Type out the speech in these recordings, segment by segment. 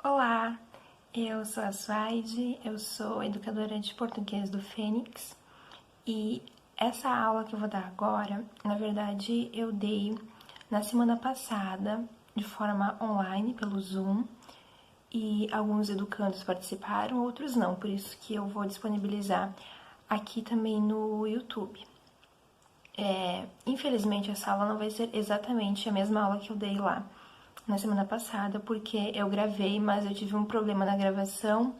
Olá, eu sou a Suaide, eu sou educadora de português do Fênix e essa aula que eu vou dar agora, na verdade, eu dei na semana passada de forma online pelo Zoom e alguns educandos participaram, outros não, por isso que eu vou disponibilizar aqui também no YouTube. Infelizmente, essa aula não vai ser exatamente a mesma aula que eu dei lá na semana passada, porque eu gravei, mas eu tive um problema na gravação,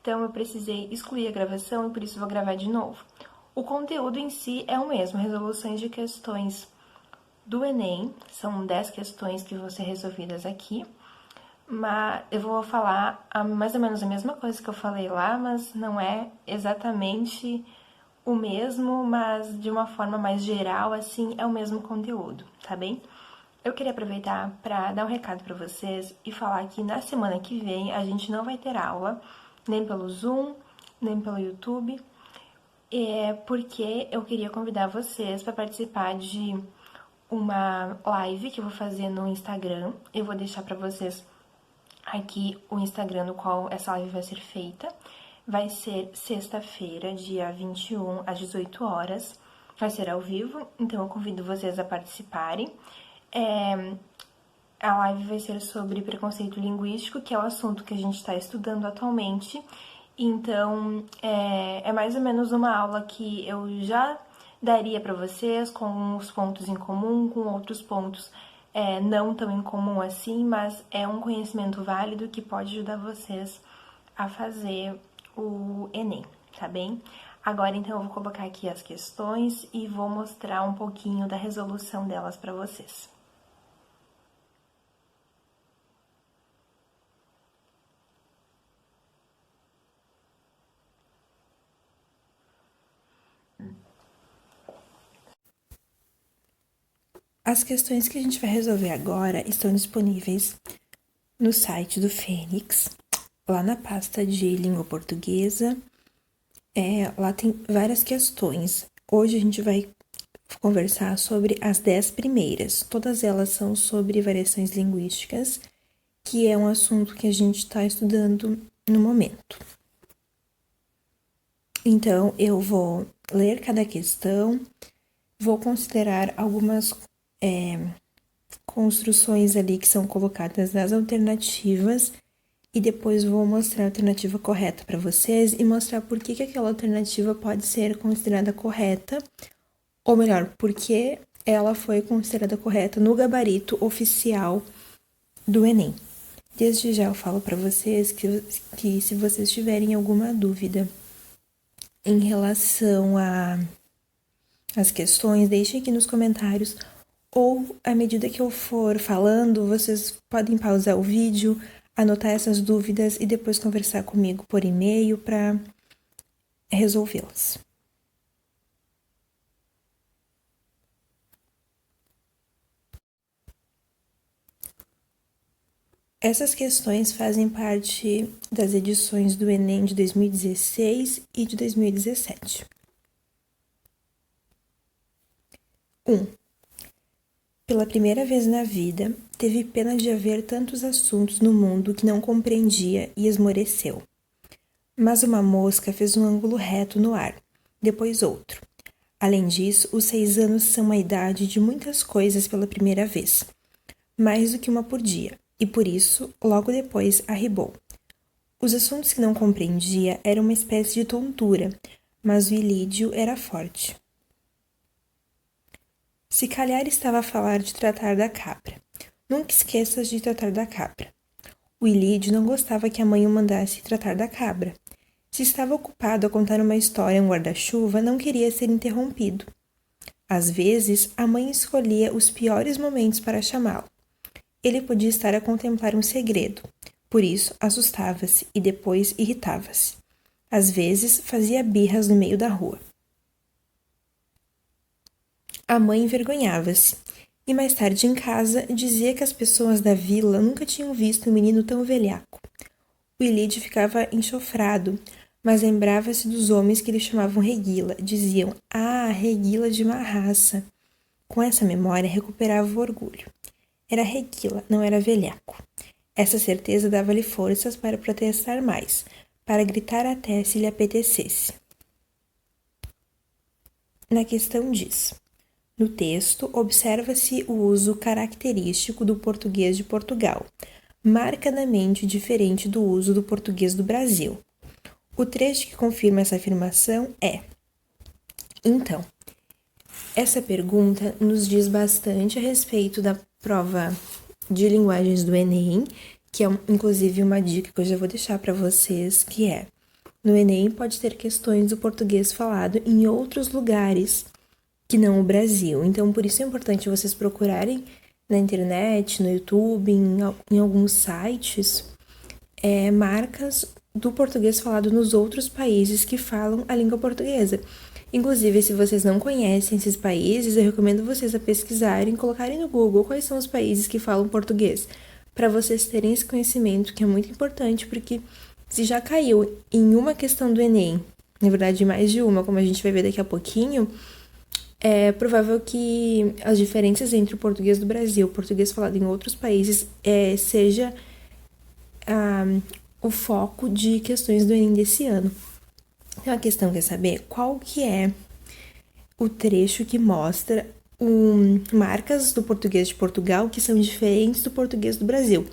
então eu precisei excluir a gravação e por isso vou gravar de novo. O conteúdo em si é o mesmo, resoluções de questões do Enem, são 10 questões que vão ser resolvidas aqui, mas eu vou falar mais ou menos a mesma coisa que eu falei lá, mas não é exatamente o mesmo, mas de uma forma mais geral, assim, é o mesmo conteúdo, tá bem? Eu queria aproveitar para dar um recado para vocês e falar que na semana que vem a gente não vai ter aula, nem pelo Zoom, nem pelo YouTube, porque eu queria convidar vocês para participar de uma live que eu vou fazer no Instagram. Eu vou deixar para vocês aqui o Instagram no qual essa live vai ser feita. Vai ser sexta-feira, dia 21, às 18 horas. Vai ser ao vivo, então eu convido vocês a participarem. A live vai ser sobre preconceito linguístico, que é o assunto que a gente está estudando atualmente. Então, é mais ou menos uma aula que eu já daria para vocês, com os pontos em comum, com outros pontos não tão em comum assim, mas é um conhecimento válido que pode ajudar vocês a fazer o Enem, tá bem? Agora, então, eu vou colocar aqui as questões e vou mostrar um pouquinho da resolução delas para vocês. As questões que a gente vai resolver agora estão disponíveis no site do Fênix, lá na pasta de língua portuguesa. Lá tem várias questões. Hoje a gente vai conversar sobre as 10 primeiras. Todas elas são sobre variações linguísticas, que é um assunto que a gente está estudando no momento. Então, eu vou ler cada questão, vou considerar algumas construções ali que são colocadas nas alternativas e depois vou mostrar a alternativa correta para vocês e mostrar por que aquela alternativa pode ser considerada correta, ou melhor, por que ela foi considerada correta no gabarito oficial do Enem. Desde já eu falo para vocês que se vocês tiverem alguma dúvida em relação às questões, deixem aqui nos comentários, ou à medida que eu for falando, vocês podem pausar o vídeo, anotar essas dúvidas e depois conversar comigo por e-mail para resolvê-las. Essas questões fazem parte das edições do Enem de 2016 e de 2017. 1. Pela primeira vez na vida, teve pena de haver tantos assuntos no mundo que não compreendia e esmoreceu. Mas uma mosca fez um ângulo reto no ar, depois outro. Além disso, os 6 anos são a idade de muitas coisas pela primeira vez, mais do que uma por dia, e por isso, logo depois, arribou. Os assuntos que não compreendia eram uma espécie de tontura, mas o ilídio era forte. Se calhar estava a falar de tratar da cabra. Nunca esqueças de tratar da cabra. O ilídio não gostava que a mãe o mandasse tratar da cabra. Se estava ocupado a contar uma história em um guarda-chuva, não queria ser interrompido. Às vezes, a mãe escolhia os piores momentos para chamá-lo. Ele podia estar a contemplar um segredo. Por isso, assustava-se e depois irritava-se. Às vezes, fazia birras no meio da rua. A mãe envergonhava-se, e mais tarde em casa dizia que as pessoas da vila nunca tinham visto um menino tão velhaco. O ilídio ficava enxofrado, mas lembrava-se dos homens que lhe chamavam Reguila. Diziam, Reguila de má raça. Com essa memória recuperava o orgulho. Era Reguila, não era velhaco. Essa certeza dava-lhe forças para protestar mais, para gritar até se lhe apetecesse. Na questão diz: no texto, observa-se o uso característico do português de Portugal, marcadamente diferente do uso do português do Brasil. O trecho que confirma essa afirmação é: então, essa pergunta nos diz bastante a respeito da prova de linguagens do Enem, que é inclusive uma dica que eu já vou deixar para vocês, que é: no Enem pode ter questões do português falado em outros lugares que não o Brasil. Então, por isso é importante vocês procurarem na internet, no YouTube, em alguns sites, marcas do português falado nos outros países que falam a língua portuguesa. Inclusive, se vocês não conhecem esses países, eu recomendo vocês a pesquisarem, colocarem no Google quais são os países que falam português, para vocês terem esse conhecimento, que é muito importante, porque se já caiu em uma questão do Enem, na verdade mais de uma, como a gente vai ver daqui a pouquinho, é provável que as diferenças entre o português do Brasil e o português falado em outros países seja o foco de questões do Enem desse ano. Então, a questão quer saber qual que é o trecho que mostra marcas do português de Portugal que são diferentes do português do Brasil.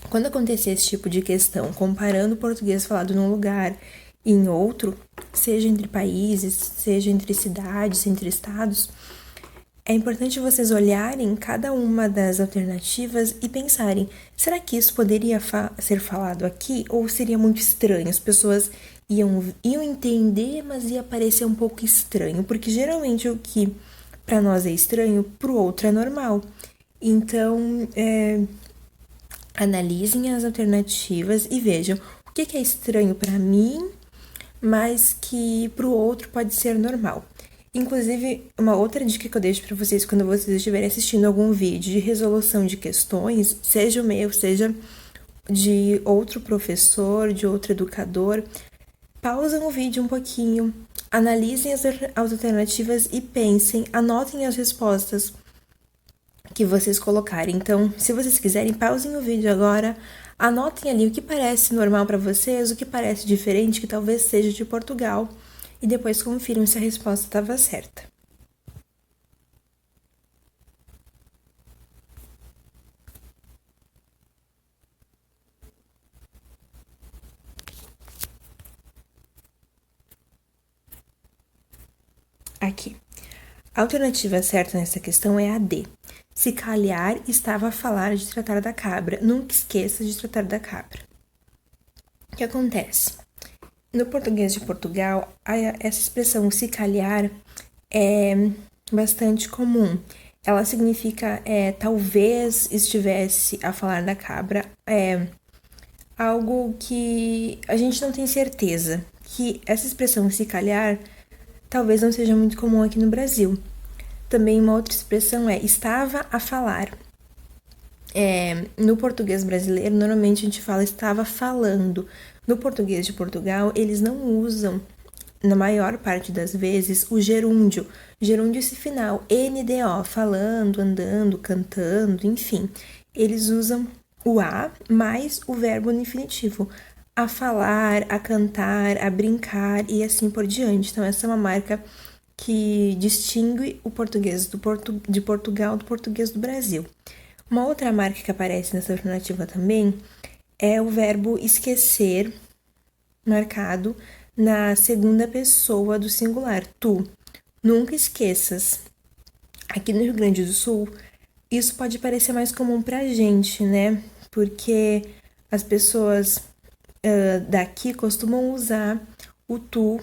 Quando acontecer esse tipo de questão, comparando o português falado num lugar e em outro, seja entre países, seja entre cidades, entre estados, é importante vocês olharem cada uma das alternativas e pensarem: será que isso poderia ser falado aqui ou seria muito estranho? As pessoas iam entender, mas ia parecer um pouco estranho, porque geralmente o que para nós é estranho, para o outro é normal. Então, analisem as alternativas e vejam o que é estranho para mim, mas que para o outro pode ser normal. Inclusive, uma outra dica que eu deixo para vocês quando vocês estiverem assistindo algum vídeo de resolução de questões, seja o meu, seja de outro professor, de outro educador, pausem o vídeo um pouquinho, analisem as alternativas e pensem, anotem as respostas que vocês colocarem. Então, se vocês quiserem, pausem o vídeo agora, anotem ali o que parece normal para vocês, o que parece diferente, que talvez seja de Portugal, e depois confiram se a resposta estava certa. Aqui. A alternativa certa nessa questão é a D. Se calhar estava a falar de tratar da cabra. Nunca esqueça de tratar da cabra. O que acontece? No português de Portugal, essa expressão se calhar é bastante comum. Ela significa talvez estivesse a falar da cabra, algo que a gente não tem certeza. Que essa expressão se calhar talvez não seja muito comum aqui no Brasil. Também uma outra expressão é estava a falar. No português brasileiro, normalmente a gente fala estava falando. No português de Portugal, eles não usam, na maior parte das vezes, o gerúndio. Gerúndio esse final, NDO, falando, andando, cantando, enfim. Eles usam o A mais o verbo no infinitivo. A falar, a cantar, a brincar e assim por diante. Então, essa é uma marca que distingue o português de Portugal do português do Brasil. Uma outra marca que aparece nessa alternativa também é o verbo esquecer, marcado na segunda pessoa do singular, tu. Nunca esqueças. Aqui no Rio Grande do Sul, isso pode parecer mais comum pra gente, né? Porque as pessoas daqui costumam usar o tu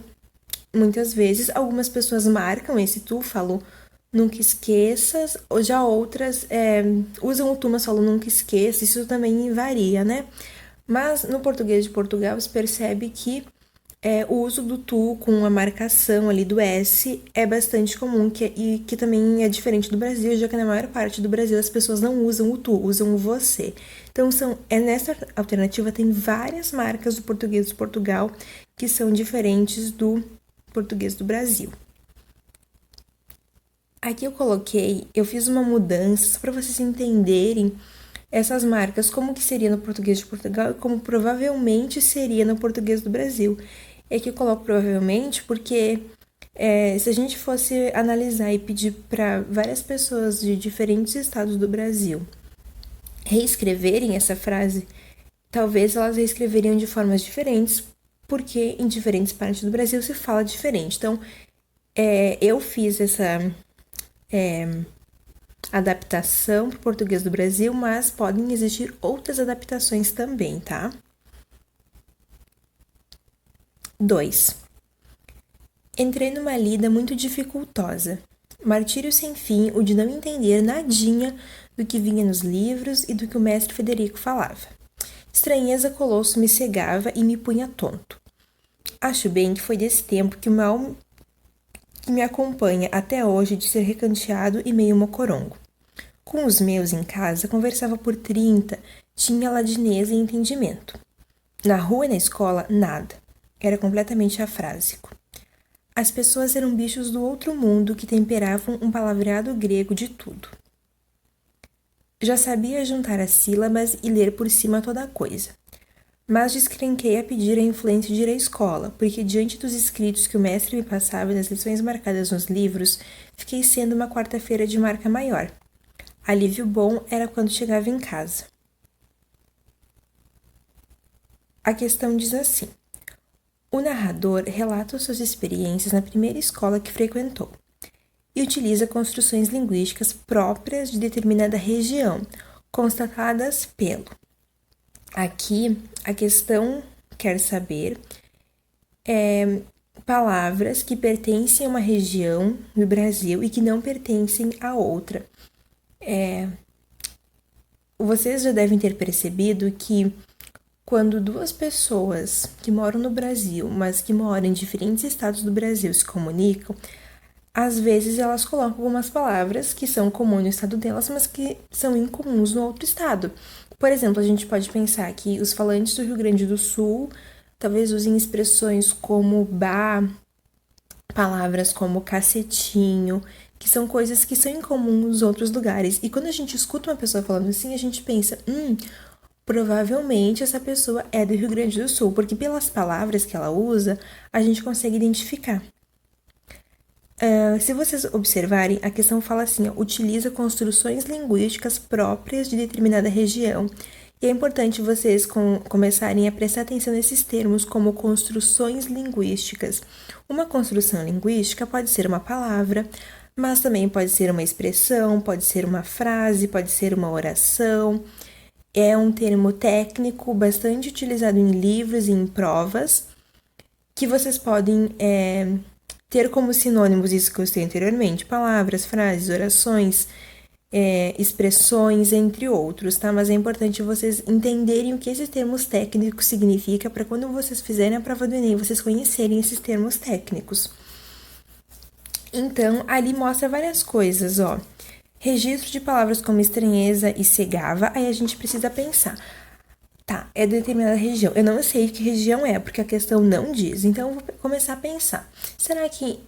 muitas vezes. Algumas pessoas marcam esse tu, falam nunca esqueças, ou já outras usam o tu, mas falam nunca esqueça. Isso também varia, né? Mas no português de Portugal se percebe que o uso do tu com a marcação ali do S é bastante comum e que também é diferente do Brasil, já que na maior parte do Brasil as pessoas não usam o tu, usam o você. Então, nessa alternativa tem várias marcas do português de Portugal que são diferentes do português do Brasil. Aqui eu fiz uma mudança só para vocês entenderem essas marcas, como que seria no português de Portugal e como provavelmente seria no português do Brasil. É que eu coloco provavelmente porque se a gente fosse analisar e pedir para várias pessoas de diferentes estados do Brasil reescreverem essa frase, talvez elas reescreveriam de formas diferentes, porque em diferentes partes do Brasil se fala diferente. Então, eu fiz essa adaptação para o português do Brasil, mas podem existir outras adaptações também, tá? 2. Entrei numa lida muito dificultosa. Martírio sem fim o de não entender nadinha do que vinha nos livros e do que o mestre Federico falava. Estranheza colosso me cegava e me punha tonto. Acho bem que foi desse tempo que o mal que me acompanha até hoje de ser recanteado e meio mocorongo. Com os meus em casa, conversava por 30, tinha ladineza e entendimento. Na rua e na escola, nada. Era completamente afrásico. As pessoas eram bichos do outro mundo que temperavam um palavreado grego de tudo. Já sabia juntar as sílabas e ler por cima toda a coisa. Mas descrenquei a pedir a influência de ir à escola, porque diante dos escritos que o mestre me passava e das lições marcadas nos livros, fiquei sendo uma quarta-feira de marca maior. Alívio bom era quando chegava em casa. A questão diz assim: o narrador relata suas experiências na primeira escola que frequentou e utiliza construções linguísticas próprias de determinada região, constatadas pelo. Aqui, a questão quer saber palavras que pertencem a uma região do Brasil e que não pertencem a outra. Vocês já devem ter percebido que quando duas pessoas que moram no Brasil, mas que moram em diferentes estados do Brasil se comunicam, às vezes elas colocam algumas palavras que são comuns no estado delas, mas que são incomuns no outro estado. Por exemplo, a gente pode pensar que os falantes do Rio Grande do Sul talvez usem expressões como bah, palavras como cacetinho, que são coisas que são incomuns nos outros lugares. E quando a gente escuta uma pessoa falando assim, a gente pensa, provavelmente essa pessoa é do Rio Grande do Sul, porque pelas palavras que ela usa, a gente consegue identificar. Se vocês observarem, a questão fala assim, utiliza construções linguísticas próprias de determinada região. E é importante vocês começarem a prestar atenção nesses termos como construções linguísticas. Uma construção linguística pode ser uma palavra, mas também pode ser uma expressão, pode ser uma frase, pode ser uma oração. É um termo técnico bastante utilizado em livros e em provas, que vocês podem ter como sinônimos isso que eu citei anteriormente, palavras, frases, orações, expressões, entre outros, tá? Mas é importante vocês entenderem o que esses termos técnicos significam para quando vocês fizerem a prova do Enem, vocês conhecerem esses termos técnicos. Então, ali mostra várias coisas, registro de palavras como estranheza e cegava, aí a gente precisa pensar. Tá, é determinada região. Eu não sei que região é, porque a questão não diz. Então, eu vou começar a pensar. Será que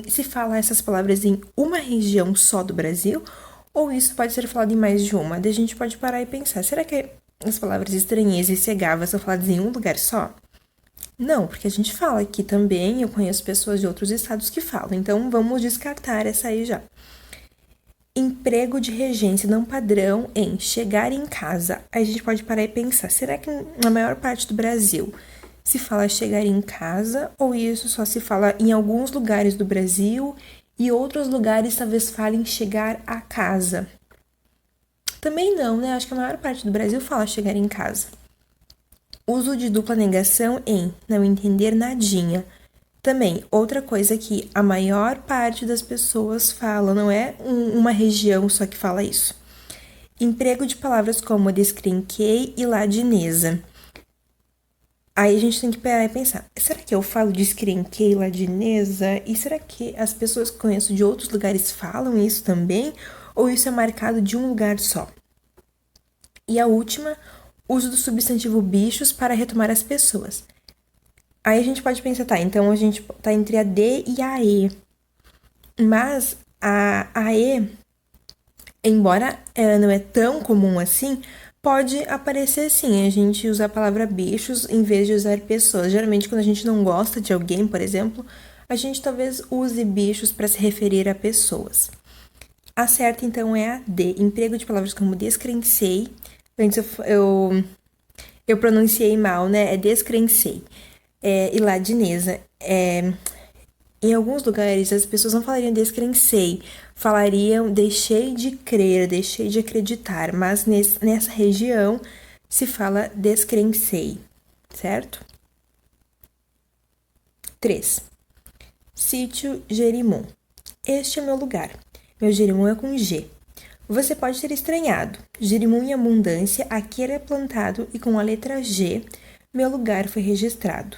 se fala essas palavras em uma região só do Brasil? Ou isso pode ser falado em mais de uma? Daí a gente pode parar e pensar. Será que as palavras estranheza e cegava são faladas em um lugar só? Não, porque a gente fala aqui também, eu conheço pessoas de outros estados que falam. Então, vamos descartar essa aí já. Emprego de regência não padrão em chegar em casa. Aí a gente pode parar e pensar, será que na maior parte do Brasil se fala chegar em casa ou isso só se fala em alguns lugares do Brasil e outros lugares talvez falem chegar a casa? Também não, né? Acho que a maior parte do Brasil fala chegar em casa. Uso de dupla negação em não entender nadinha. Também, outra coisa que a maior parte das pessoas fala, não é uma região só que fala isso. Emprego de palavras como descrenquei e ladineza. Aí a gente tem que parar e pensar, será que eu falo descrenquei e ladineza? E será que as pessoas que conheço de outros lugares falam isso também? Ou isso é marcado de um lugar só? E a última, uso do substantivo bichos para retomar as pessoas. Aí a gente pode pensar, tá, então a gente tá entre a D e a E. Mas a E embora não é tão comum assim, pode aparecer sim, a gente usar a palavra bichos em vez de usar pessoas. Geralmente, quando a gente não gosta de alguém, por exemplo, a gente talvez use bichos para se referir a pessoas. A certa, então, é a D. Emprego de palavras como descrencei. Antes eu pronunciei mal, né? É descrencei. E ladinesa. Em alguns lugares, as pessoas não falariam descrencei, falariam deixei de crer, deixei de acreditar, mas nessa região se fala descrencei, certo? 3. Sítio Jerimum. Este é meu lugar. Meu jerimum é com G. Você pode ter estranhado. Jerimum em abundância, aqui era plantado e com a letra G, meu lugar foi registrado.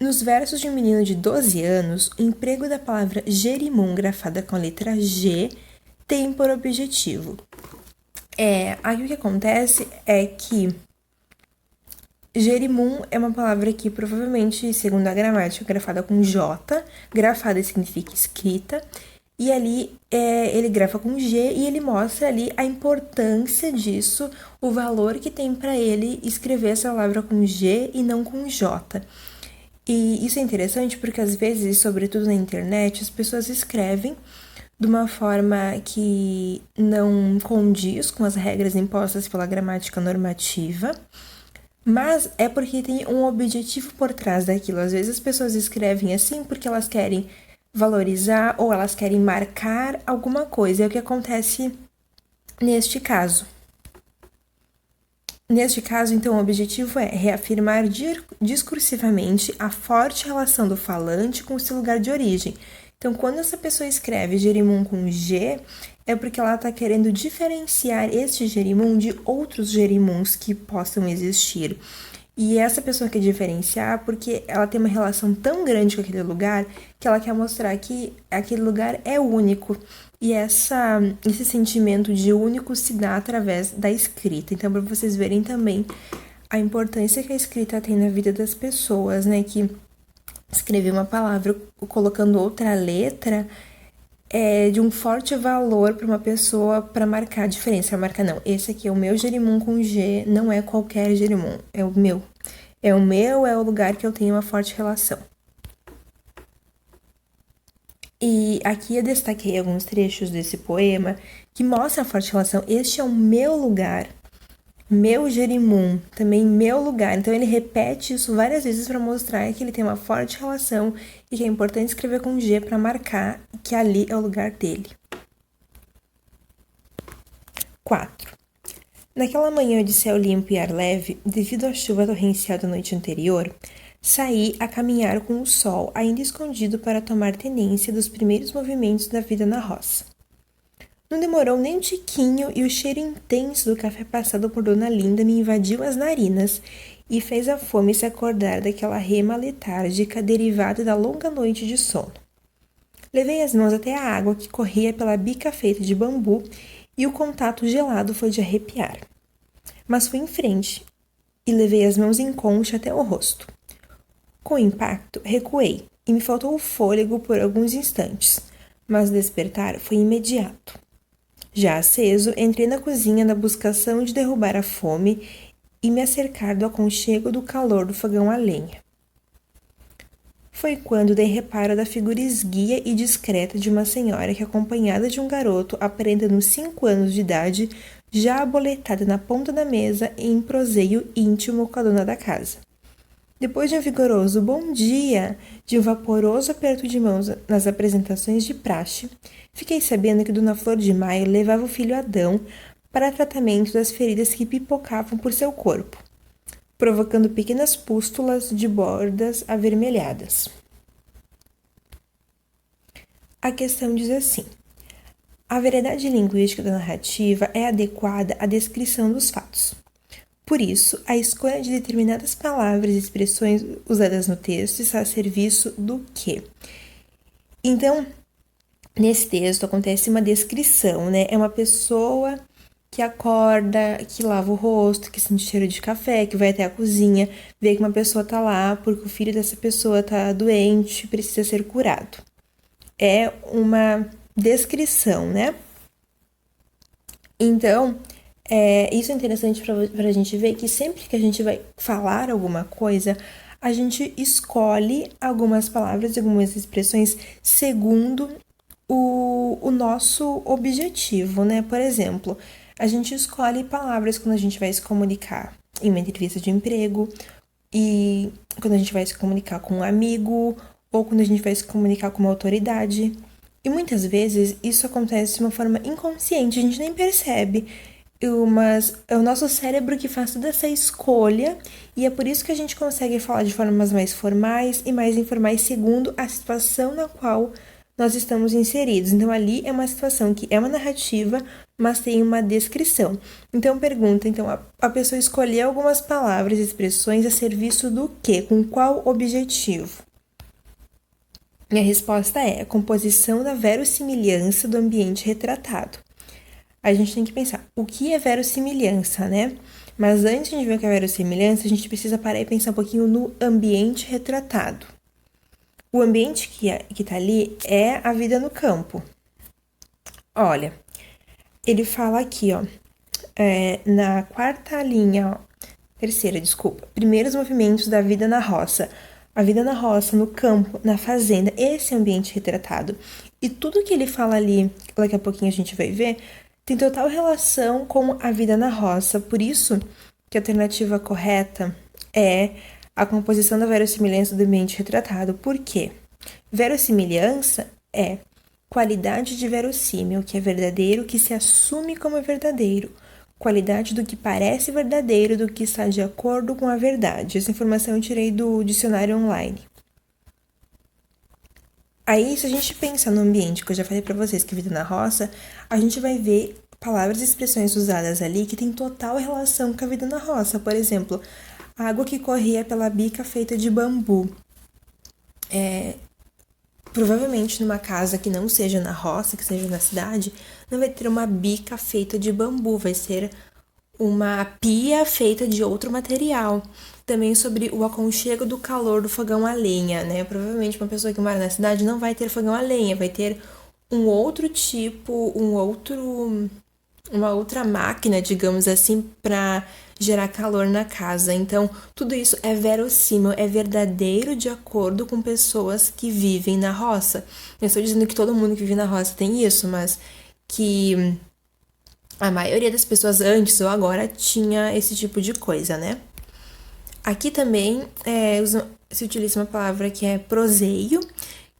Nos versos de um menino de 12 anos, o emprego da palavra jerimum grafada com a letra G tem por objetivo. Aí o que acontece é que jerimum é uma palavra que provavelmente, segundo a gramática, grafada com J, grafada significa escrita, e ali ele grafa com G e ele mostra ali a importância disso, o valor que tem para ele escrever essa palavra com G e não com J. E isso é interessante porque às vezes, sobretudo na internet, as pessoas escrevem de uma forma que não condiz com as regras impostas pela gramática normativa, mas é porque tem um objetivo por trás daquilo. Às vezes as pessoas escrevem assim porque elas querem valorizar ou elas querem marcar alguma coisa. É o que acontece neste caso. Neste caso, então, o objetivo é reafirmar discursivamente a forte relação do falante com o seu lugar de origem. Então, quando essa pessoa escreve jerimum com G, é porque ela está querendo diferenciar este jerimum de outros jerimuns que possam existir. E essa pessoa quer diferenciar porque ela tem uma relação tão grande com aquele lugar que ela quer mostrar que aquele lugar é único. E esse sentimento de único se dá através da escrita. Então, para vocês verem também a importância que a escrita tem na vida das pessoas, né? Que escrever uma palavra colocando outra letra é de um forte valor para uma pessoa para marcar a diferença. Marcar, não, esse aqui é o meu jerimum com G, não é qualquer jerimum, é o meu. É o lugar que eu tenho uma forte relação. E aqui eu destaquei alguns trechos desse poema que mostram a forte relação. Este é o meu lugar, meu jerimum, também meu lugar. Então ele repete isso várias vezes para mostrar que ele tem uma forte relação e que é importante escrever com G para marcar que ali é o lugar dele. 4. Naquela manhã de céu limpo e ar leve, devido à chuva torrencial da noite anterior, saí a caminhar com o sol ainda escondido para tomar tenência dos primeiros movimentos da vida na roça. Não demorou nem um tiquinho e o cheiro intenso do café passado por Dona Linda me invadiu as narinas e fez a fome se acordar daquela rema letárgica derivada da longa noite de sono. Levei as mãos até a água que corria pela bica feita de bambu e o contato gelado foi de arrepiar. Mas fui em frente e levei as mãos em concha até o rosto. Com o impacto, recuei e me faltou o fôlego por alguns instantes, mas o despertar foi imediato. Já aceso, entrei na cozinha na buscação de derrubar a fome e me acercar do aconchego do calor do fogão a lenha. Foi quando dei reparo da figura esguia e discreta de uma senhora que, acompanhada de um garoto aparentando 5 anos de idade, já aboletada na ponta da mesa em proseio íntimo com a dona da casa. Depois de um vigoroso bom dia, de um vaporoso aperto de mãos nas apresentações de praxe, fiquei sabendo que Dona Flor de Maio levava o filho Adão para tratamento das feridas que pipocavam por seu corpo, provocando pequenas pústulas de bordas avermelhadas. A questão diz assim: a veridade linguística da narrativa é adequada à descrição dos fatos. Por isso, a escolha de determinadas palavras e expressões usadas no texto está a serviço do quê? Então, nesse texto acontece uma descrição, né? É uma pessoa que acorda, que lava o rosto, que sente cheiro de café, que vai até a cozinha, vê que uma pessoa tá lá porque o filho dessa pessoa tá doente, precisa ser curado. É uma descrição, né? Então, isso é interessante para a gente ver que sempre que a gente vai falar alguma coisa, a gente escolhe algumas palavras, algumas expressões segundo o nosso objetivo, né? Por exemplo, a gente escolhe palavras quando a gente vai se comunicar em uma entrevista de emprego e quando a gente vai se comunicar com um amigo ou quando a gente vai se comunicar com uma autoridade. E muitas vezes isso acontece de uma forma inconsciente, a gente nem percebe. Mas é o nosso cérebro que faz toda essa escolha e é por isso que a gente consegue falar de formas mais formais e mais informais segundo a situação na qual nós estamos inseridos. Então, ali é uma situação que é uma narrativa, mas tem uma descrição. Então, pergunta, a pessoa escolheu algumas palavras e expressões a serviço do quê? Com qual objetivo? E a resposta é a composição da verossimilhança do ambiente retratado. A gente tem que pensar, o que é verossimilhança, né? Mas antes de ver o que é verossimilhança, a gente precisa parar e pensar um pouquinho no ambiente retratado. O ambiente que tá ali é a vida no campo. Olha, ele fala aqui, ó, na quarta linha, terceira, desculpa, primeiros movimentos da vida na roça. A vida na roça, no campo, na fazenda, esse é o ambiente retratado. E tudo que ele fala ali, daqui a pouquinho a gente vai ver, tem total relação com a vida na roça. Por isso que a alternativa correta é a composição da verossimilhança do ambiente retratado. Por quê? Verossimilhança é qualidade de verossímil, que é verdadeiro, que se assume como verdadeiro. Qualidade do que parece verdadeiro, do que está de acordo com a verdade. Essa informação eu tirei do dicionário online. Aí, se a gente pensa no ambiente, que eu já falei para vocês que vida na roça, a gente vai ver palavras e expressões usadas ali que tem total relação com a vida na roça. Por exemplo, água que corria pela bica feita de bambu. Provavelmente numa casa que não seja na roça, que seja na cidade, não vai ter uma bica feita de bambu, vai ser uma pia feita de outro material. Também sobre o aconchego do calor do fogão a lenha, né? Provavelmente uma pessoa que mora na cidade não vai ter fogão a lenha, vai ter um outro tipo, uma outra máquina, digamos assim, para gerar calor na casa. Então, tudo isso é verossímil, é verdadeiro de acordo com pessoas que vivem na roça. Não estou dizendo que todo mundo que vive na roça tem isso, mas que a maioria das pessoas antes ou agora tinha esse tipo de coisa, né? Aqui também se utiliza uma palavra que é proseio,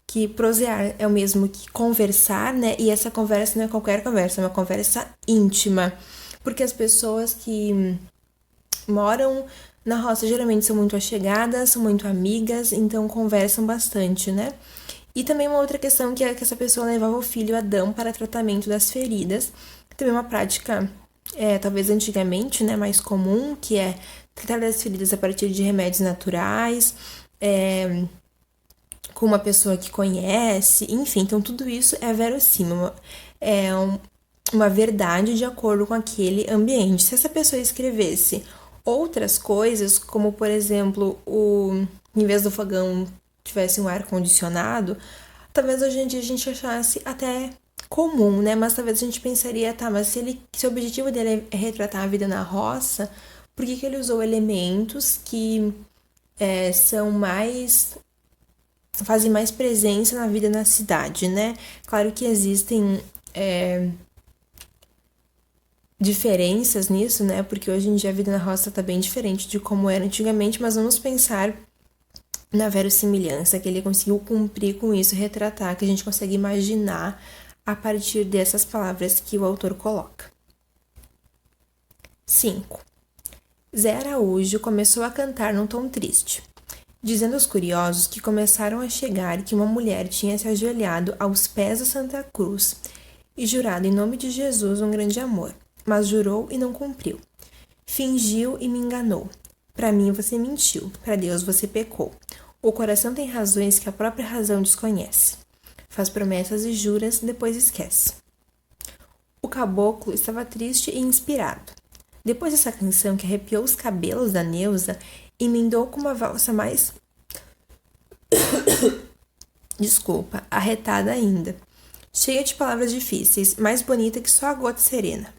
que prosear é o mesmo que conversar, né? E essa conversa não é qualquer conversa, é uma conversa íntima. Porque as pessoas que moram na roça geralmente são muito achegadas, são muito amigas, então conversam bastante, né? E também uma outra questão que é que essa pessoa levava o filho Adão para tratamento das feridas. Também uma prática, talvez antigamente, né, mais comum, que é tratar das feridas a partir de remédios naturais, com uma pessoa que conhece, enfim. Então, tudo isso é verossímil, uma verdade de acordo com aquele ambiente. Se essa pessoa escrevesse outras coisas, como, por exemplo, em vez do fogão tivesse um ar-condicionado, talvez hoje em dia a gente achasse até comum, né? Mas talvez a gente pensaria, tá, mas se o objetivo dele é retratar a vida na roça, por que ele usou elementos que fazem mais presença na vida na cidade, né? Claro que existem diferenças nisso, né? Porque hoje em dia a vida na roça tá bem diferente de como era antigamente, mas vamos pensar na verossimilhança, que ele conseguiu cumprir com isso, retratar, que a gente consegue imaginar a partir dessas palavras que o autor coloca. 5. Zé Araújo começou a cantar num tom triste, dizendo aos curiosos que começaram a chegar que uma mulher tinha se ajoelhado aos pés da Santa Cruz e jurado em nome de Jesus um grande amor, mas jurou e não cumpriu. Fingiu e me enganou. Para mim você mentiu, para Deus você pecou. O coração tem razões que a própria razão desconhece. Faz promessas e juras, depois esquece. O caboclo estava triste e inspirado. Depois dessa canção que arrepiou os cabelos da Neuza, emendou com uma valsa mais... arretada ainda. cheia de palavras difíceis, mais bonita que só a gota serena.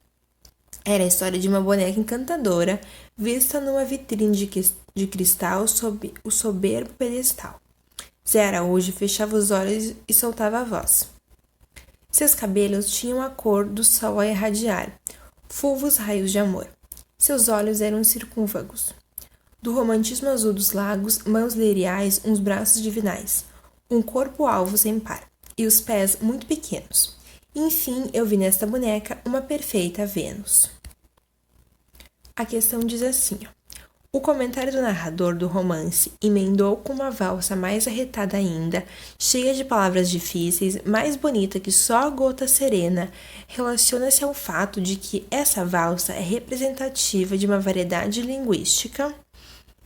Era a história de uma boneca encantadora, vista numa vitrine de cristal sob o soberbo pedestal. Zé Araújo fechava os olhos e soltava a voz. Seus cabelos tinham a cor do sol a irradiar, fulvos raios de amor. Seus olhos eram circúnvagos. Do romantismo azul dos lagos, mãos liriais, uns braços divinais, um corpo alvo sem par, e os pés muito pequenos. Enfim, eu vi nesta boneca uma perfeita Vênus. A questão diz assim, ó. O comentário do narrador do romance emendou com uma valsa mais arretada ainda, cheia de palavras difíceis, mais bonita que só a gota serena, relaciona-se ao fato de que essa valsa é representativa de uma variedade linguística.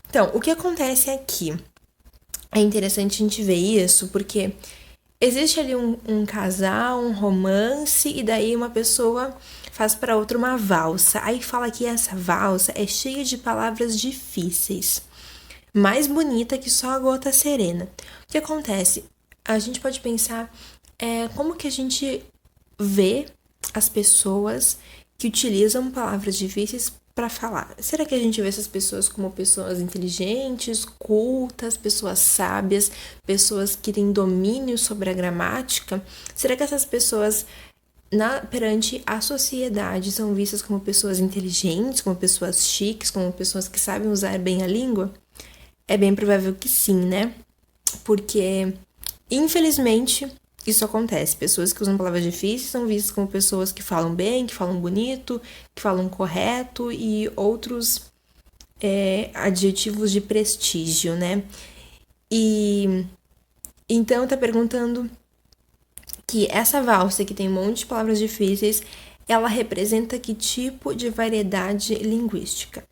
Então, o que acontece aqui? É interessante a gente ver isso, porque existe ali um casal, um romance, e daí uma pessoa faz para outra uma valsa. Aí fala que essa valsa é cheia de palavras difíceis, mais bonita que só a gota serena. O que acontece? A gente pode pensar como que a gente vê as pessoas que utilizam palavras difíceis para falar. Será que a gente vê essas pessoas como pessoas inteligentes, cultas, pessoas sábias, pessoas que têm domínio sobre a gramática? Será que essas pessoas perante a sociedade são vistas como pessoas inteligentes, como pessoas chiques, como pessoas que sabem usar bem a língua? É bem provável que sim, né? Porque, infelizmente, isso acontece. Pessoas que usam palavras difíceis são vistas como pessoas que falam bem, que falam bonito, que falam correto e outros adjetivos de prestígio, né? E então tá perguntando que essa valsa que tem um monte de palavras difíceis, ela representa que tipo de variedade linguística?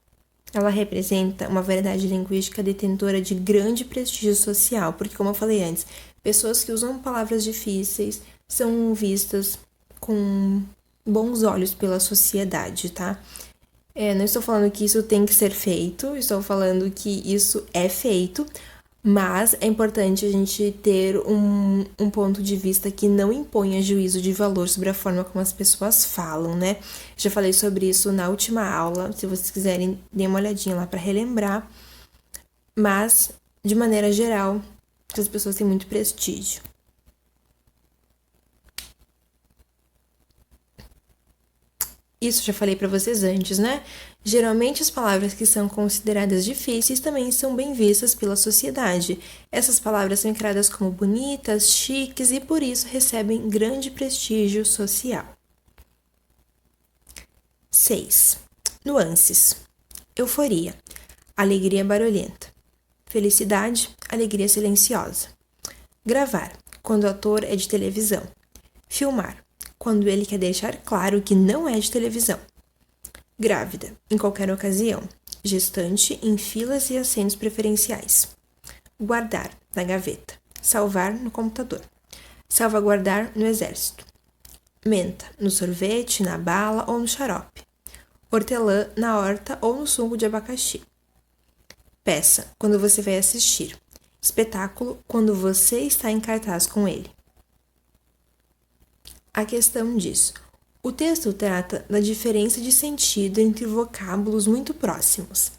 Ela representa uma variedade linguística detentora de grande prestígio social, porque, como eu falei antes, pessoas que usam palavras difíceis são vistas com bons olhos pela sociedade, tá? Não estou falando que isso tem que ser feito, estou falando que isso é feito, mas é importante a gente ter um ponto de vista que não imponha juízo de valor sobre a forma como as pessoas falam, né? Já falei sobre isso na última aula, se vocês quiserem, dê uma olhadinha lá para relembrar. Mas, de maneira geral, as pessoas têm muito prestígio. Isso já falei para vocês antes, né? Geralmente as palavras que são consideradas difíceis também são bem vistas pela sociedade. Essas palavras são encaradas como bonitas, chiques e por isso recebem grande prestígio social. 6. Nuances. Euforia. Alegria barulhenta. Felicidade, alegria silenciosa. Gravar, quando o ator é de televisão. Filmar, quando ele quer deixar claro que não é de televisão. Grávida, em qualquer ocasião. Gestante, em filas e assentos preferenciais. Guardar, na gaveta. Salvar, no computador. Salvaguardar, no exército. Menta, no sorvete, na bala ou no xarope. Hortelã, na horta ou no suco de abacaxi. Peça, quando você vai assistir. Espetáculo, quando você está em cartaz com ele. A questão diz: o texto trata da diferença de sentido entre vocábulos muito próximos.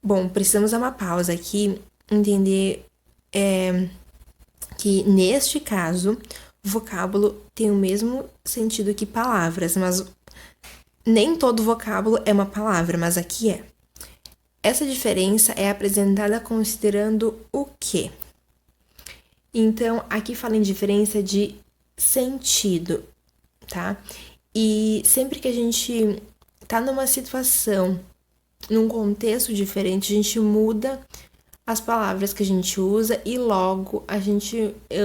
Bom, precisamos dar uma pausa aqui, entender que neste caso, vocábulo tem o mesmo sentido que palavras, mas nem todo vocábulo é uma palavra, mas aqui é. Essa diferença é apresentada considerando o quê? Então, aqui fala em diferença de sentido, tá? E sempre que a gente tá numa situação, num contexto diferente, a gente muda as palavras que a gente usa e logo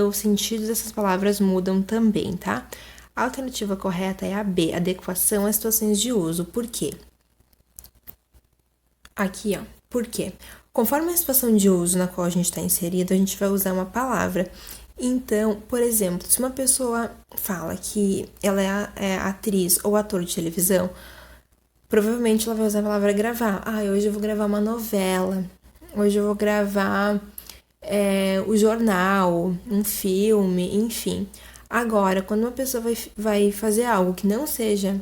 o sentido dessas palavras mudam também, tá? A alternativa correta é a B, adequação às situações de uso. Por quê? Aqui, ó. Por quê? Conforme a situação de uso na qual a gente está inserido, a gente vai usar uma palavra. Então, por exemplo, se uma pessoa fala que ela é atriz ou ator de televisão, provavelmente ela vai usar a palavra gravar. Hoje eu vou gravar uma novela. Hoje eu vou gravar o jornal, um filme, enfim. Agora, quando uma pessoa vai fazer algo que não seja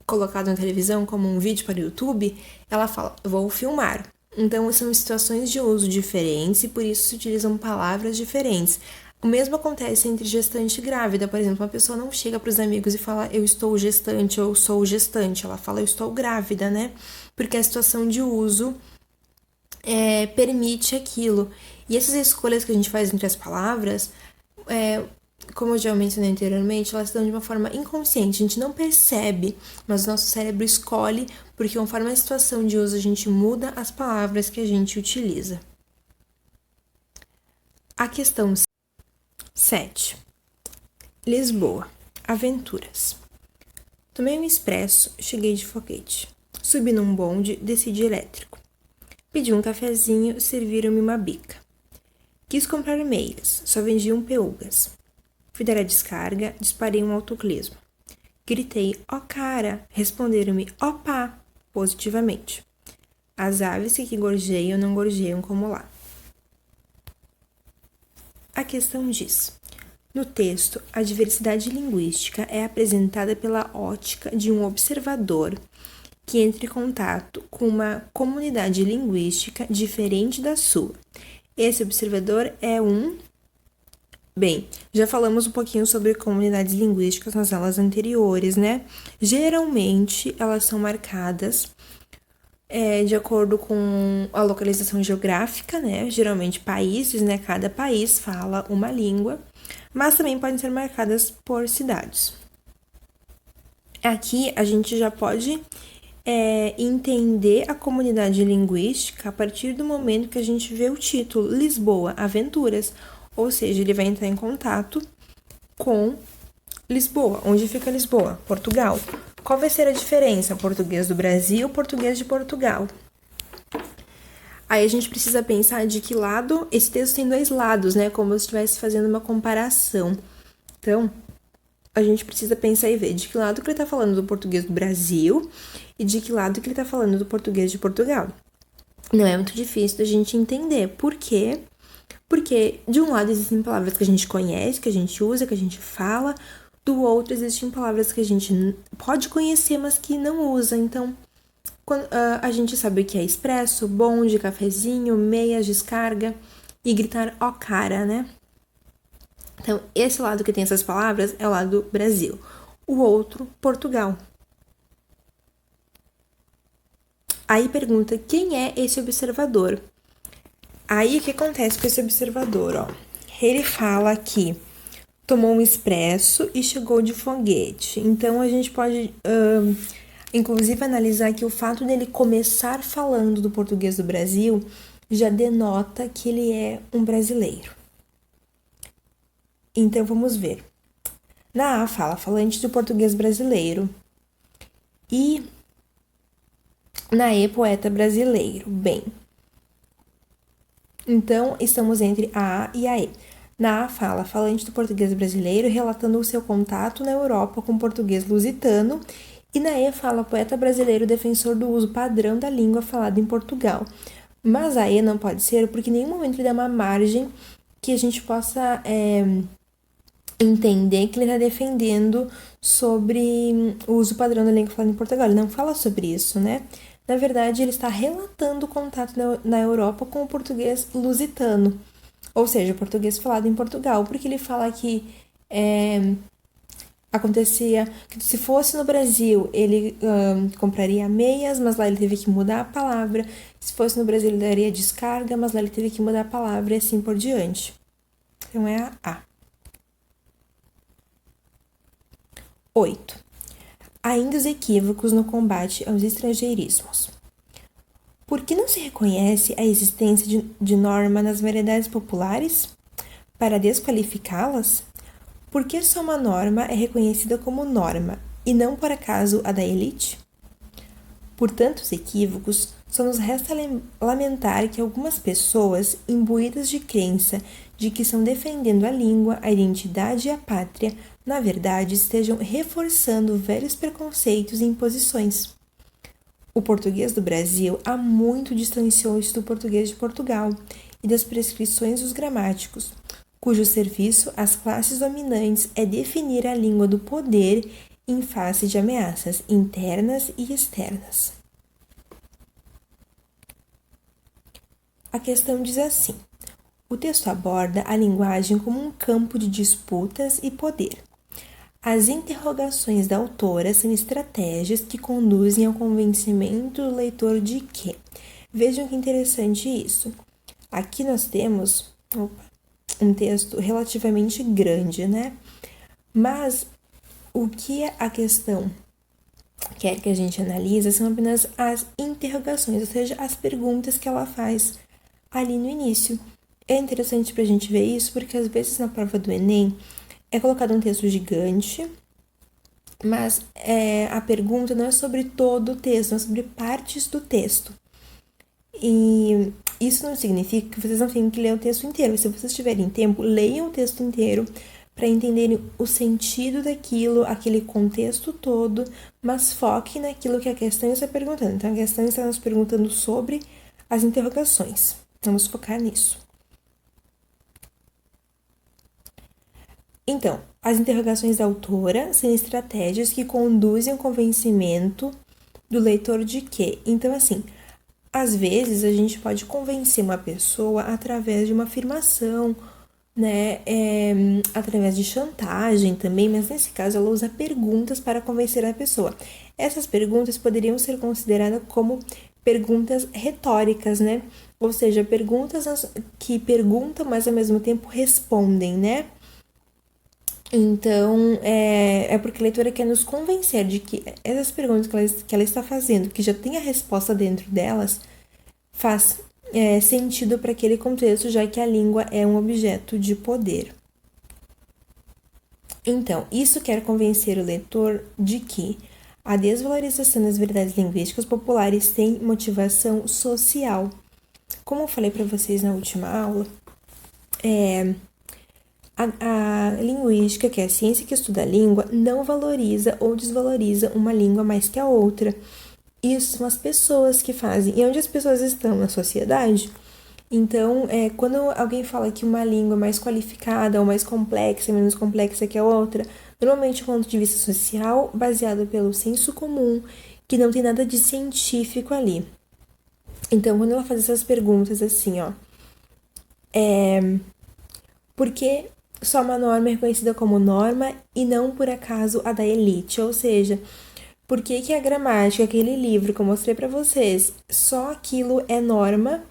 colocado na televisão, como um vídeo para o YouTube, ela fala, vou filmar. Então, são situações de uso diferentes e por isso se utilizam palavras diferentes. O mesmo acontece entre gestante e grávida. Por exemplo, uma pessoa não chega para os amigos e fala eu estou gestante ou sou gestante. Ela fala eu estou grávida, né? Porque a situação de uso permite aquilo. E essas escolhas que a gente faz entre as palavras, como eu já mencionei anteriormente, elas se dão de uma forma inconsciente. A gente não percebe, mas o nosso cérebro escolhe, porque conforme a situação de uso, a gente muda as palavras que a gente utiliza. A questão 7. Lisboa. Aventuras. Tomei um expresso, cheguei de foguete. Subi num bonde, desci de elétrico. Pedi um cafezinho, serviram-me uma bica. Quis comprar meias, só vendiam peúgas. Fui dar a descarga, disparei um autoclismo. Gritei, ó cara, responderam-me, ó pá, positivamente. As aves que gorjeiam não gorjeiam como lá. A questão diz, no texto, a diversidade linguística é apresentada pela ótica de um observador que entra em contato com uma comunidade linguística diferente da sua. Esse observador é um... Bem, já falamos um pouquinho sobre comunidades linguísticas nas aulas anteriores, né? Geralmente, elas são marcadas de acordo com a localização geográfica, né? Geralmente países, né? Cada país fala uma língua, mas também podem ser marcadas por cidades. Aqui, a gente já pode entender a comunidade linguística a partir do momento que a gente vê o título Lisboa, Aventuras, ou seja, ele vai entrar em contato com Lisboa. Onde fica Lisboa? Portugal. Qual vai ser a diferença? Português do Brasil, português de Portugal. Aí a gente precisa pensar de que lado, esse texto tem dois lados, né? Como se estivesse fazendo uma comparação. Então, a gente precisa pensar e ver de que lado que ele está falando do português do Brasil e de que lado que ele está falando do português de Portugal. Não é muito difícil da gente entender. Por quê? Porque de um lado existem palavras que a gente conhece, que a gente usa, que a gente fala. Do outro existem palavras que a gente pode conhecer, mas que não usa. Então, a gente sabe o que é expresso, bonde, cafezinho, meias, descarga e gritar ó cara, né? Então, esse lado que tem essas palavras é o lado Brasil. O outro, Portugal. Aí pergunta, quem é esse observador? Aí, o que acontece com esse observador, ó? Ele fala que tomou um expresso e chegou de foguete. Então, a gente pode, inclusive, analisar que o fato dele começar falando do português do Brasil já denota que ele é um brasileiro. Então, vamos ver. Na A fala falante do português brasileiro. E na E, poeta brasileiro. Bem, então, estamos entre a A e a E. Na A fala falante do português brasileiro, relatando o seu contato na Europa com o português lusitano. E na E fala poeta brasileiro, defensor do uso padrão da língua falada em Portugal. Mas a E não pode ser, porque em nenhum momento ele dá uma margem que a gente possa entender que ele está defendendo sobre o uso padrão da língua falada em Portugal. Ele não fala sobre isso, né? Na verdade, ele está relatando o contato na Europa com o português lusitano, ou seja, o português falado em Portugal, porque ele fala que acontecia que se fosse no Brasil, ele compraria meias, mas lá ele teve que mudar a palavra. Se fosse no Brasil, ele daria descarga, mas lá ele teve que mudar a palavra e assim por diante. Então, é a A. 8. Ainda os equívocos no combate aos estrangeirismos. Por que não se reconhece a existência de norma nas variedades populares? Para desqualificá-las? Por que só uma norma é reconhecida como norma e não, por acaso, a da elite? Por tantos equívocos, só nos resta lamentar que algumas pessoas, imbuídas de crença de que estão defendendo a língua, a identidade e a pátria, na verdade, estejam reforçando velhos preconceitos e imposições. O português do Brasil há muito distanciou-se do português de Portugal e das prescrições dos gramáticos. cujo serviço às classes dominantes é definir a língua do poder em face de ameaças internas e externas. A questão diz assim: o texto aborda a linguagem como um campo de disputas e poder. As interrogações da autora são estratégias que conduzem ao convencimento do leitor de que. Vejam que interessante isso. Aqui nós temos um texto relativamente grande, né? Mas o que a questão quer que a gente analise são apenas as interrogações, ou seja, as perguntas que ela faz ali no início. É interessante para a gente ver isso porque às vezes na prova do Enem é colocado um texto gigante, mas a pergunta não é sobre todo o texto, não é sobre partes do texto. E isso não significa que vocês não tenham que ler o texto inteiro. Se vocês tiverem tempo, leiam o texto inteiro para entenderem o sentido daquilo, aquele contexto todo, mas foquem naquilo que a questão está perguntando. Então, a questão está nos perguntando sobre as interrogações. Vamos focar nisso. Então, as interrogações da autora são estratégias que conduzem ao convencimento do leitor de que. Então, assim, às vezes a gente pode convencer uma pessoa através de uma afirmação, né? Através de chantagem também, mas nesse caso ela usa perguntas para convencer a pessoa. Essas perguntas poderiam ser consideradas como perguntas retóricas, né? Ou seja, perguntas que perguntam, mas ao mesmo tempo respondem, né? Então, é porque a leitora quer nos convencer de que essas perguntas que ela está fazendo, que já tem a resposta dentro delas, faz sentido para aquele contexto, já que a língua é um objeto de poder. Então, isso quer convencer o leitor de que a desvalorização das verdades linguísticas populares tem motivação social. Como eu falei para vocês na última aula, a linguística, que é a ciência que estuda a língua, não valoriza ou desvaloriza uma língua mais que a outra. Isso são as pessoas que fazem. E onde as pessoas estão? Na sociedade. Então, quando alguém fala que uma língua é mais qualificada ou mais complexa, menos complexa que a outra, normalmente do ponto de vista social, baseado pelo senso comum, que não tem nada de científico ali. Então, quando ela faz essas perguntas assim, por que só uma norma é reconhecida como norma e não, por acaso, a da elite? Ou seja, por que a gramática, aquele livro que eu mostrei para vocês, só aquilo é norma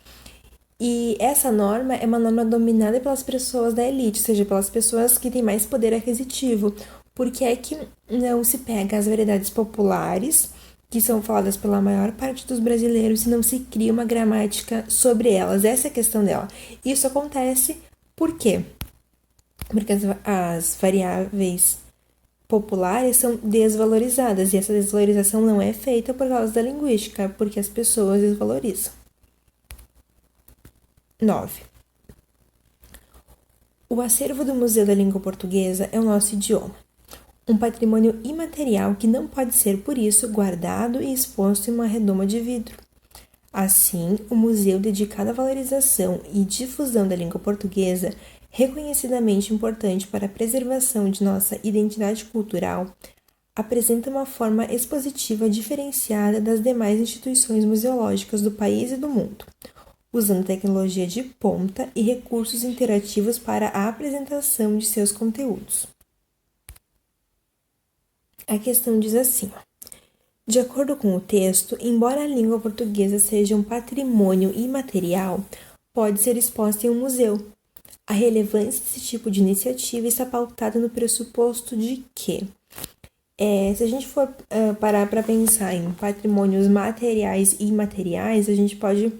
e essa norma é uma norma dominada pelas pessoas da elite, ou seja, pelas pessoas que têm mais poder aquisitivo? Por que é que não se pega as variedades populares, que são faladas pela maior parte dos brasileiros, e não se cria uma gramática sobre elas? Essa é a questão dela. Isso acontece por quê? Porque as variáveis populares são desvalorizadas, e essa desvalorização não é feita por causa da linguística, porque as pessoas desvalorizam. 9. O acervo do Museu da Língua Portuguesa é o nosso idioma, um patrimônio imaterial que não pode ser, por isso, guardado e exposto em uma redoma de vidro. Assim, o museu dedicado à valorização e difusão da língua portuguesa, reconhecidamente importante para a preservação de nossa identidade cultural, apresenta uma forma expositiva diferenciada das demais instituições museológicas do país e do mundo, usando tecnologia de ponta e recursos interativos para a apresentação de seus conteúdos. A questão diz assim: de acordo com o texto, embora a língua portuguesa seja um patrimônio imaterial, pode ser exposta em um museu. A relevância desse tipo de iniciativa está pautada no pressuposto de que, se a gente for parar para pensar em patrimônios materiais e imateriais, a gente pode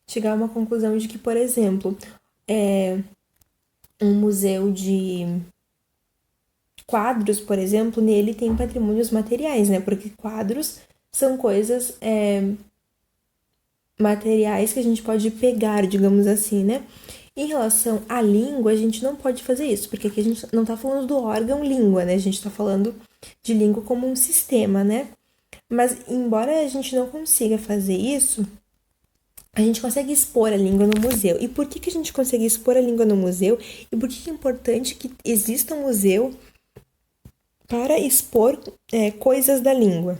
chegar a uma conclusão de que, por exemplo, um museu de quadros, por exemplo, nele tem patrimônios materiais, né? Porque quadros são coisas materiais que a gente pode pegar, digamos assim, né? Em relação à língua, a gente não pode fazer isso, porque aqui a gente não tá falando do órgão língua, né? A gente tá falando de língua como um sistema, né? Mas, embora a gente não consiga fazer isso, a gente consegue expor a língua no museu. E por que a gente consegue expor a língua no museu? E por que é importante que exista um museu para expor coisas da língua?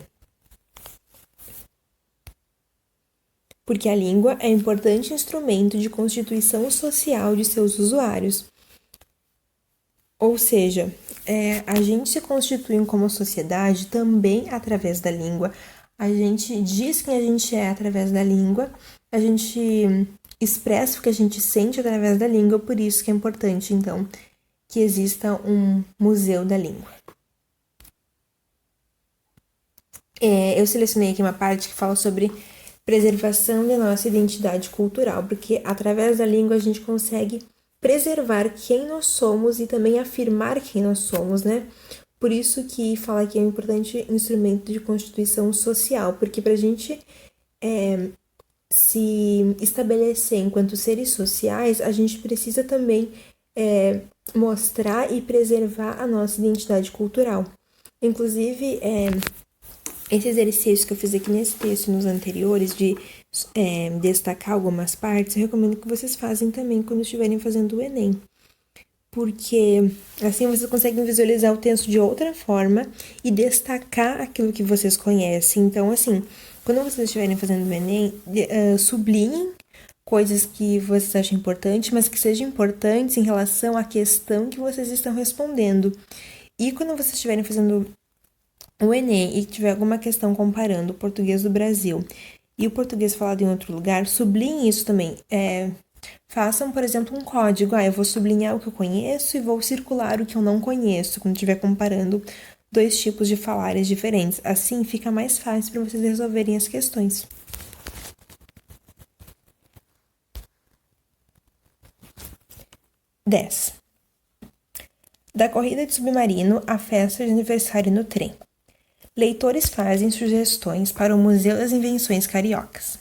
Porque a língua é um importante instrumento de constituição social de seus usuários. Ou seja, a gente se constitui como sociedade também através da língua. A gente diz quem a gente é através da língua, a gente expressa o que a gente sente através da língua, por isso que é importante, então, que exista um museu da língua. Eu selecionei aqui uma parte que fala sobre preservação da nossa identidade cultural, porque através da língua a gente consegue preservar quem nós somos e também afirmar quem nós somos, né? Por isso que fala que é um importante instrumento de constituição social, porque para a gente se estabelecer enquanto seres sociais, a gente precisa também mostrar e preservar a nossa identidade cultural. Inclusive, esse exercício que eu fiz aqui nesse texto e nos anteriores, de destacar algumas partes, eu recomendo que vocês façam também quando estiverem fazendo o Enem. Porque assim vocês conseguem visualizar o texto de outra forma e destacar aquilo que vocês conhecem. Então, assim, quando vocês estiverem fazendo o Enem, sublinhem coisas que vocês acham importantes, mas que sejam importantes em relação à questão que vocês estão respondendo. E quando vocês estiverem fazendo o Enem e tiver alguma questão comparando o português do Brasil e o português falado em outro lugar, sublinhem isso também. Façam, por exemplo, um código. Eu vou sublinhar o que eu conheço e vou circular o que eu não conheço, quando estiver comparando dois tipos de falares diferentes. Assim, fica mais fácil para vocês resolverem as questões. Da corrida de submarino à festa de aniversário no trem. Leitores fazem sugestões para o Museu das Invenções Cariocas.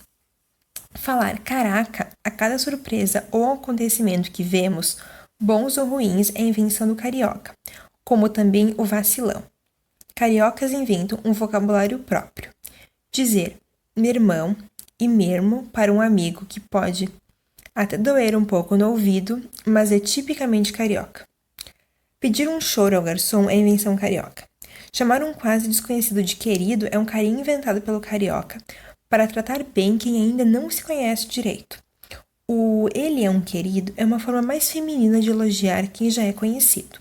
Falar caraca a cada surpresa ou acontecimento que vemos, bons ou ruins, é invenção do carioca, como também o vacilão. Cariocas inventam um vocabulário próprio. Dizer meu irmão e mesmo para um amigo que pode até doer um pouco no ouvido, mas é tipicamente carioca. Pedir um choro ao garçom é invenção carioca. Chamar um quase desconhecido de querido é um carinho inventado pelo carioca para tratar bem quem ainda não se conhece direito. O ele é um querido é uma forma mais feminina de elogiar quem já é conhecido.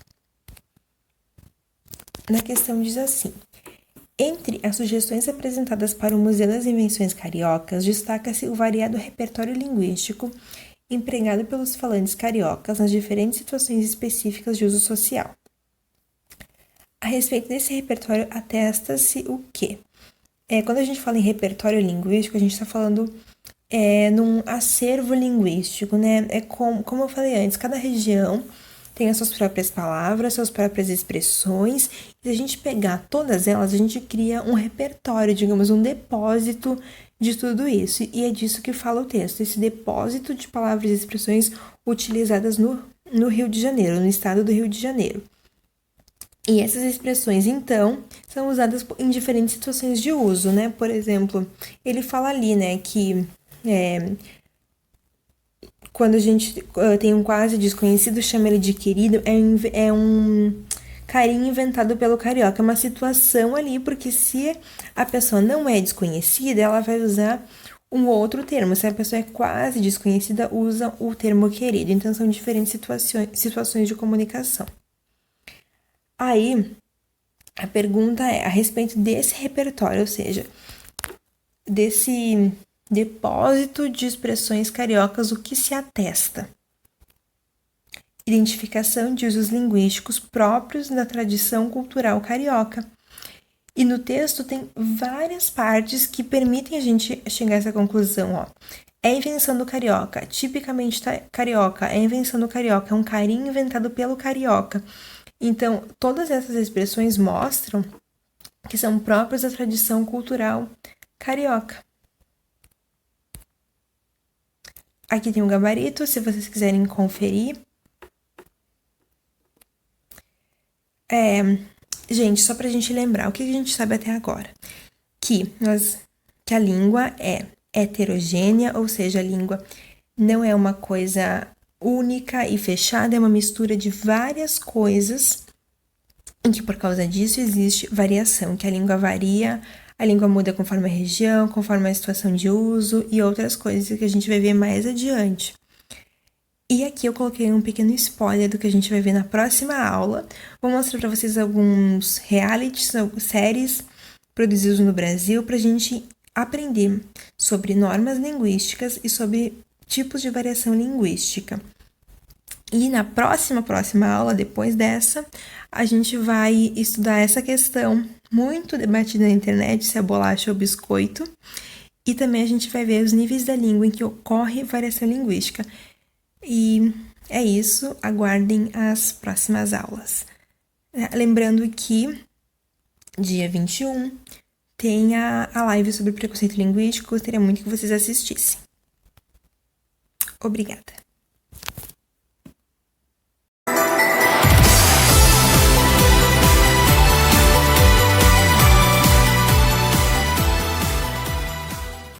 Na questão diz assim: entre as sugestões apresentadas para o Museu das Invenções Cariocas, destaca-se o variado repertório linguístico empregado pelos falantes cariocas nas diferentes situações específicas de uso social. A respeito desse repertório, atesta-se o quê? Quando a gente fala em repertório linguístico, a gente está falando num acervo linguístico, né? Como eu falei antes, cada região tem as suas próprias palavras, suas próprias expressões. E se a gente pegar todas elas, a gente cria um repertório, digamos, um depósito de tudo isso. E é disso que fala o texto, esse depósito de palavras e expressões utilizadas no Rio de Janeiro, no estado do Rio de Janeiro. E essas expressões, então, são usadas em diferentes situações de uso, né? Por exemplo, ele fala ali, né, que quando a gente tem um quase desconhecido, chama ele de querido, é um carinho inventado pelo carioca. É uma situação ali, porque se a pessoa não é desconhecida, ela vai usar um outro termo. Se a pessoa é quase desconhecida, usa o termo querido. Então, são diferentes situações de comunicação. Aí, a pergunta é a respeito desse repertório, ou seja, desse depósito de expressões cariocas, o que se atesta? Identificação de usos linguísticos próprios da tradição cultural carioca. E no texto tem várias partes que permitem a gente chegar a essa conclusão, ó. É invenção do carioca, tipicamente carioca, é invenção do carioca, é um carinho inventado pelo carioca. Então, todas essas expressões mostram que são próprias da tradição cultural carioca. Aqui tem um gabarito, se vocês quiserem conferir. Gente, só pra gente lembrar, o que a gente sabe até agora? Que a língua é heterogênea, ou seja, a língua não é uma coisa única e fechada, é uma mistura de várias coisas, em que por causa disso existe variação, que a língua varia, a língua muda conforme a região, conforme a situação de uso e outras coisas que a gente vai ver mais adiante. E aqui eu coloquei um pequeno spoiler do que a gente vai ver na próxima aula. Vou mostrar para vocês alguns realities, séries produzidos no Brasil para a gente aprender sobre normas linguísticas e sobre tipos de variação linguística. E na próxima aula, depois dessa, a gente vai estudar essa questão muito debatida na internet, se é bolacha ou biscoito. E também a gente vai ver os níveis da língua em que ocorre variação linguística. E é isso, aguardem as próximas aulas. Lembrando que dia 21 tem a live sobre preconceito linguístico, gostaria muito que vocês assistissem. Obrigada.